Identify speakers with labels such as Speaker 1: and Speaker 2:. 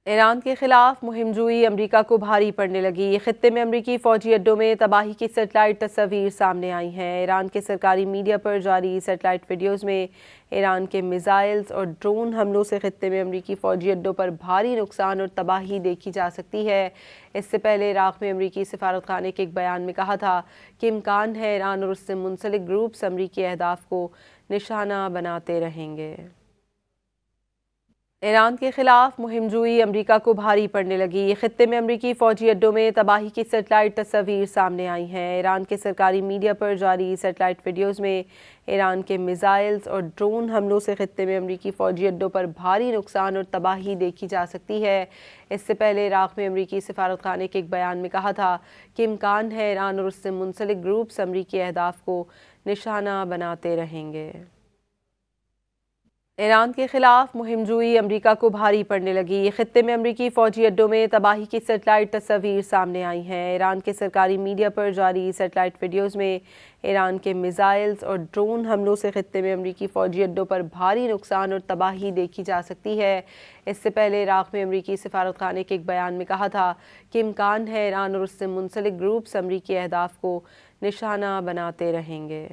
Speaker 1: ایران کے خلاف مہم جوئی امریکہ کو بھاری پڑنے لگی۔ خطے میں امریکی فوجی اڈوں میں تباہی کی سیٹلائٹ تصاویر سامنے آئی ہیں۔ ایران کے سرکاری میڈیا پر جاری سیٹلائٹ ویڈیوز میں ایران کے میزائلز اور ڈرون حملوں سے خطے میں امریکی فوجی اڈوں پر بھاری نقصان اور تباہی دیکھی جا سکتی ہے۔ اس سے پہلے عراق میں امریکی سفارت خانے کے ایک بیان میں کہا تھا کہ امکان ہے ایران اور اس سے منسلک گروپس امریکی اہداف کو نشانہ بناتے رہیں گے۔ ایران کے خلاف مہم جوئی امریکہ کو بھاری پڑنے لگی۔ خطے میں امریکی فوجی اڈوں میں تباہی کی سیٹلائٹ تصاویر سامنے آئی ہیں۔ ایران کے سرکاری میڈیا پر جاری سیٹلائٹ ویڈیوز میں ایران کے میزائلز اور ڈرون حملوں سے خطے میں امریکی فوجی اڈوں پر بھاری نقصان اور تباہی دیکھی جا سکتی ہے۔ اس سے پہلے عراق میں امریکی سفارت خانے کے ایک بیان میں کہا تھا کہ امکان ہے ایران اور اس سے منسلک گروپس امریکی اہداف کو نشانہ بناتے رہیں گے۔ ایران کے خلاف مہم جوئی امریکہ کو بھاری پڑنے لگی۔ خطے میں امریکی فوجی اڈوں میں تباہی کی سیٹلائٹ تصاویر سامنے آئی ہیں۔ ایران کے سرکاری میڈیا پر جاری سیٹلائٹ ویڈیوز میں ایران کے میزائلز اور ڈرون حملوں سے خطے میں امریکی فوجی اڈوں پر بھاری نقصان اور تباہی دیکھی جا سکتی ہے۔ اس سے پہلے عراق میں امریکی سفارت خانے کے ایک بیان میں کہا تھا کہ امکان ہے ایران اور اس سے منسلک گروپس امریکی اہداف کو نشانہ بناتے رہیں گے۔